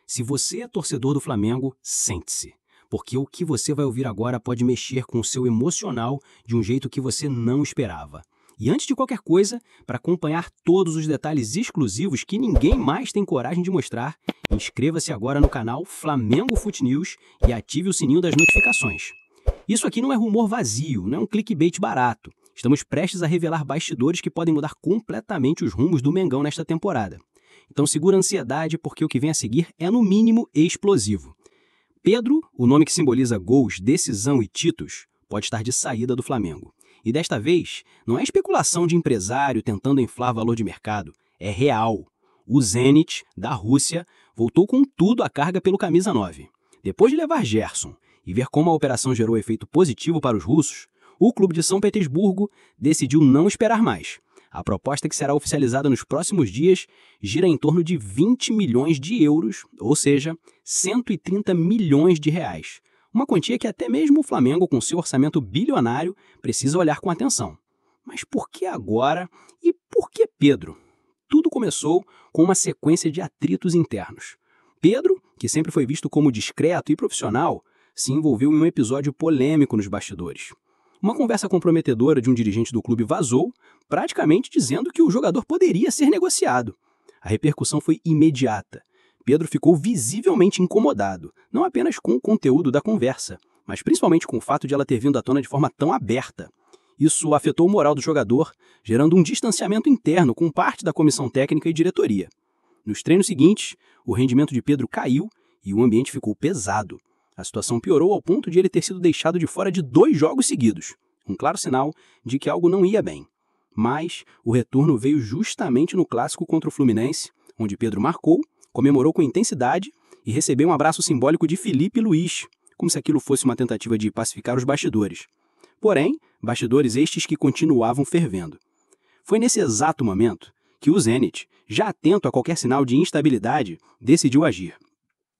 Se você é torcedor do Flamengo, sente-se, porque o que você vai ouvir agora pode mexer com o seu emocional de um jeito que você não esperava. E antes de qualquer coisa, para acompanhar todos os detalhes exclusivos que ninguém mais tem coragem de mostrar, inscreva-se agora no canal Flamengo Fute News e ative o sininho das notificações. Isso aqui não é rumor vazio, não é um clickbait barato. Estamos prestes a revelar bastidores que podem mudar completamente os rumos do Mengão nesta temporada. Então segura a ansiedade, porque o que vem a seguir é no mínimo explosivo. Pedro, o nome que simboliza gols, decisão e títulos, pode estar de saída do Flamengo. E desta vez, não é especulação de empresário tentando inflar valor de mercado, é real. O Zenit, da Rússia, voltou com tudo à carga pelo camisa 9. Depois de levar Gerson e ver como a operação gerou efeito positivo para os russos, o clube de São Petersburgo decidiu não esperar mais. A proposta, que será oficializada nos próximos dias, gira em torno de 20 milhões de euros, ou seja, 130 milhões de reais. Uma quantia que até mesmo o Flamengo, com seu orçamento bilionário, precisa olhar com atenção. Mas por que agora e por que Pedro? Tudo começou com uma sequência de atritos internos. Pedro, que sempre foi visto como discreto e profissional, se envolveu em um episódio polêmico nos bastidores. Uma conversa comprometedora de um dirigente do clube vazou, praticamente dizendo que o jogador poderia ser negociado. A repercussão foi imediata. Pedro ficou visivelmente incomodado, não apenas com o conteúdo da conversa, mas principalmente com o fato de ela ter vindo à tona de forma tão aberta. Isso afetou o moral do jogador, gerando um distanciamento interno com parte da comissão técnica e diretoria. Nos treinos seguintes, o rendimento de Pedro caiu e o ambiente ficou pesado. A situação piorou ao ponto de ele ter sido deixado de fora de 2 jogos seguidos, um claro sinal de que algo não ia bem. Mas o retorno veio justamente no clássico contra o Fluminense, onde Pedro marcou, comemorou com intensidade e recebeu um abraço simbólico de Felipe Luiz, como se aquilo fosse uma tentativa de pacificar os bastidores. Porém, bastidores estes que continuavam fervendo. Foi nesse exato momento que o Zenit, já atento a qualquer sinal de instabilidade, decidiu agir.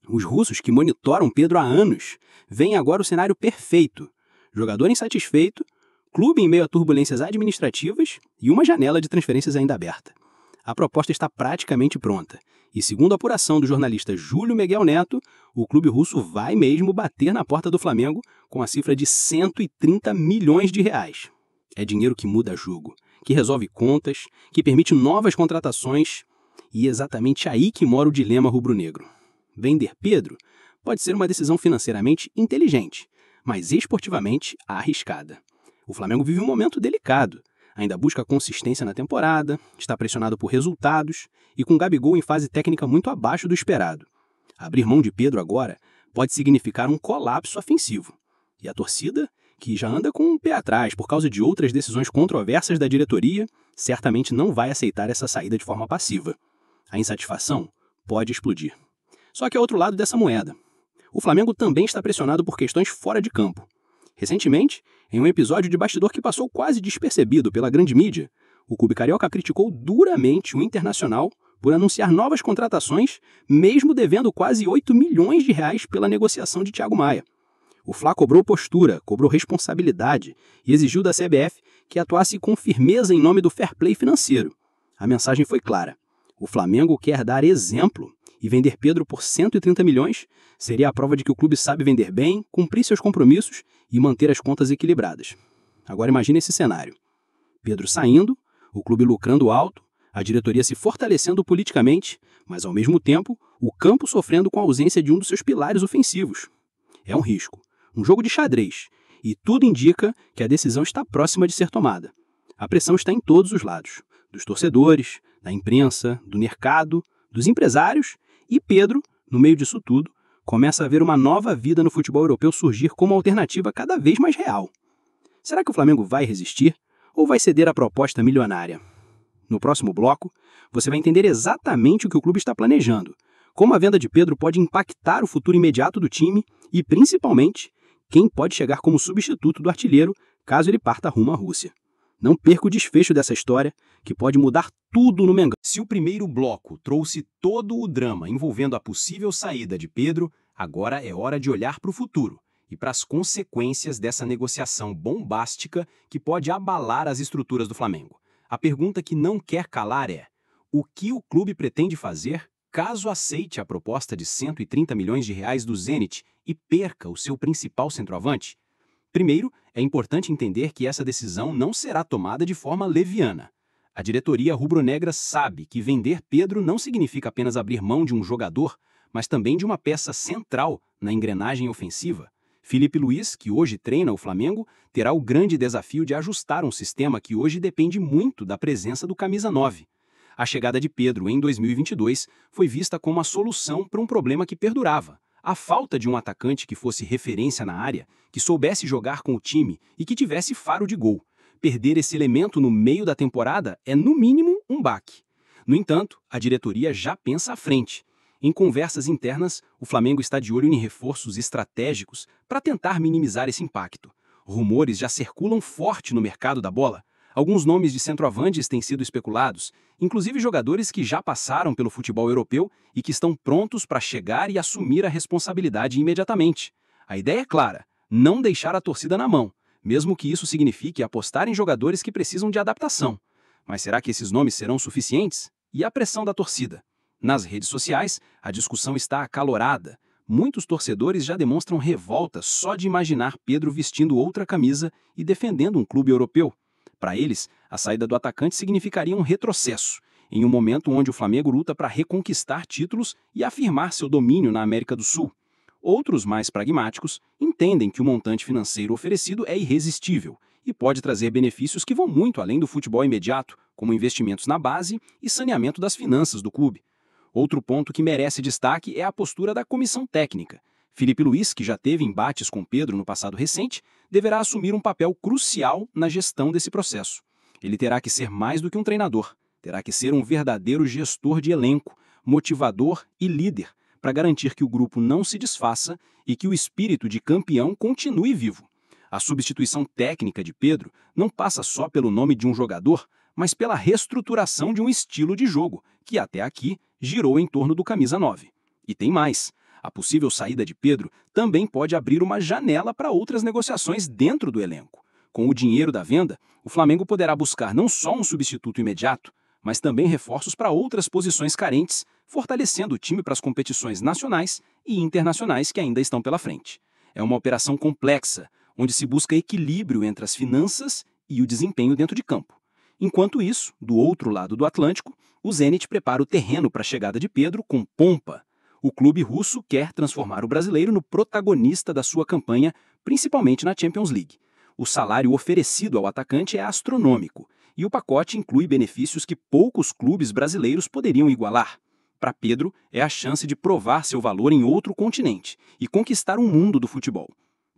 Os russos, que monitoram Pedro há anos, veem agora o cenário perfeito. Jogador insatisfeito, clube em meio a turbulências administrativas e uma janela de transferências ainda aberta. A proposta está praticamente pronta. E segundo a apuração do jornalista Júlio Miguel Neto, o clube russo vai mesmo bater na porta do Flamengo com a cifra de 130 milhões de reais. É dinheiro que muda jogo, que resolve contas, que permite novas contratações, e é exatamente aí que mora o dilema rubro-negro. Vender Pedro pode ser uma decisão financeiramente inteligente, mas esportivamente arriscada. O Flamengo vive um momento delicado. Ainda busca consistência na temporada, está pressionado por resultados e com Gabigol em fase técnica muito abaixo do esperado. Abrir mão de Pedro agora pode significar um colapso ofensivo. E a torcida, que já anda com um pé atrás por causa de outras decisões controversas da diretoria, certamente não vai aceitar essa saída de forma passiva. A insatisfação pode explodir. Só que é outro lado dessa moeda. O Flamengo também está pressionado por questões fora de campo. Recentemente, em um episódio de bastidor que passou quase despercebido pela grande mídia, o clube carioca criticou duramente o Internacional por anunciar novas contratações, mesmo devendo quase 8 milhões de reais pela negociação de Thiago Maia. O Fla cobrou postura, cobrou responsabilidade e exigiu da CBF que atuasse com firmeza em nome do fair play financeiro. A mensagem foi clara. O Flamengo quer dar exemplo. E vender Pedro por 130 milhões seria a prova de que o clube sabe vender bem, cumprir seus compromissos e manter as contas equilibradas. Agora imagine esse cenário. Pedro saindo, o clube lucrando alto, a diretoria se fortalecendo politicamente, mas ao mesmo tempo o campo sofrendo com a ausência de um dos seus pilares ofensivos. É um risco, um jogo de xadrez, e tudo indica que a decisão está próxima de ser tomada. A pressão está em todos os lados, dos torcedores, da imprensa, do mercado, dos empresários. E Pedro, no meio disso tudo, começa a ver uma nova vida no futebol europeu surgir como alternativa cada vez mais real. Será que o Flamengo vai resistir ou vai ceder à proposta milionária? No próximo bloco, você vai entender exatamente o que o clube está planejando, como a venda de Pedro pode impactar o futuro imediato do time e, principalmente, quem pode chegar como substituto do artilheiro caso ele parta rumo à Rússia. Não perca o desfecho dessa história, que pode mudar tudo no Mengão. Se o primeiro bloco trouxe todo o drama envolvendo a possível saída de Pedro, agora é hora de olhar para o futuro e para as consequências dessa negociação bombástica que pode abalar as estruturas do Flamengo. A pergunta que não quer calar é: o que o clube pretende fazer caso aceite a proposta de 130 milhões de reais do Zenit e perca o seu principal centroavante? Primeiro, é importante entender que essa decisão não será tomada de forma leviana. A diretoria rubro-negra sabe que vender Pedro não significa apenas abrir mão de um jogador, mas também de uma peça central na engrenagem ofensiva. Filipe Luís, que hoje treina o Flamengo, terá o grande desafio de ajustar um sistema que hoje depende muito da presença do camisa 9. A chegada de Pedro em 2022 foi vista como a solução para um problema que perdurava: a falta de um atacante que fosse referência na área, que soubesse jogar com o time e que tivesse faro de gol. Perder esse elemento no meio da temporada é, no mínimo, um baque. No entanto, a diretoria já pensa à frente. Em conversas internas, o Flamengo está de olho em reforços estratégicos para tentar minimizar esse impacto. Rumores já circulam forte no mercado da bola. Alguns nomes de centroavantes têm sido especulados, inclusive jogadores que já passaram pelo futebol europeu e que estão prontos para chegar e assumir a responsabilidade imediatamente. A ideia é clara: não deixar a torcida na mão, mesmo que isso signifique apostar em jogadores que precisam de adaptação. Mas será que esses nomes serão suficientes? E a pressão da torcida? Nas redes sociais, a discussão está acalorada. Muitos torcedores já demonstram revolta só de imaginar Pedro vestindo outra camisa e defendendo um clube europeu. Para eles, a saída do atacante significaria um retrocesso, em um momento onde o Flamengo luta para reconquistar títulos e afirmar seu domínio na América do Sul. Outros, mais pragmáticos, entendem que o montante financeiro oferecido é irresistível e pode trazer benefícios que vão muito além do futebol imediato, como investimentos na base e saneamento das finanças do clube. Outro ponto que merece destaque é a postura da comissão técnica. Filipe Luís, que já teve embates com Pedro no passado recente, deverá assumir um papel crucial na gestão desse processo. Ele terá que ser mais do que um treinador, terá que ser um verdadeiro gestor de elenco, motivador e líder, para garantir que o grupo não se desfaça e que o espírito de campeão continue vivo. A substituição técnica de Pedro não passa só pelo nome de um jogador, mas pela reestruturação de um estilo de jogo, que até aqui girou em torno do camisa 9. E tem mais: a possível saída de Pedro também pode abrir uma janela para outras negociações dentro do elenco. Com o dinheiro da venda, o Flamengo poderá buscar não só um substituto imediato, mas também reforços para outras posições carentes, fortalecendo o time para as competições nacionais e internacionais que ainda estão pela frente. É uma operação complexa, onde se busca equilíbrio entre as finanças e o desempenho dentro de campo. Enquanto isso, do outro lado do Atlântico, o Zenit prepara o terreno para a chegada de Pedro com pompa. O clube russo quer transformar o brasileiro no protagonista da sua campanha, principalmente na Champions League. O salário oferecido ao atacante é astronômico, e o pacote inclui benefícios que poucos clubes brasileiros poderiam igualar. Para Pedro, é a chance de provar seu valor em outro continente e conquistar um mundo do futebol.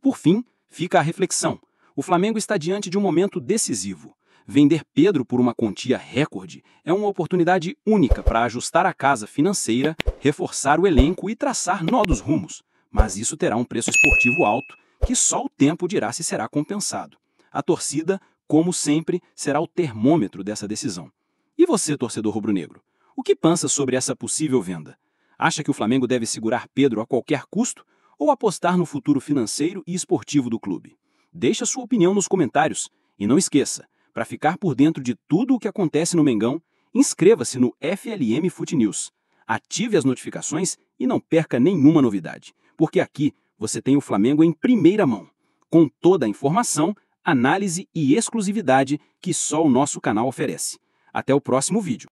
Por fim, fica a reflexão: o Flamengo está diante de um momento decisivo. Vender Pedro por uma quantia recorde é uma oportunidade única para ajustar a casa financeira, reforçar o elenco e traçar novos rumos. Mas isso terá um preço esportivo alto, que só o tempo dirá se será compensado. A torcida, como sempre, será o termômetro dessa decisão. E você, torcedor rubro-negro, o que pensa sobre essa possível venda? Acha que o Flamengo deve segurar Pedro a qualquer custo ou apostar no futuro financeiro e esportivo do clube? Deixe a sua opinião nos comentários e não esqueça: para ficar por dentro de tudo o que acontece no Mengão, inscreva-se no FLM Fute News. Ative as notificações e não perca nenhuma novidade, porque aqui você tem o Flamengo em primeira mão, com toda a informação, análise e exclusividade que só o nosso canal oferece. Até o próximo vídeo.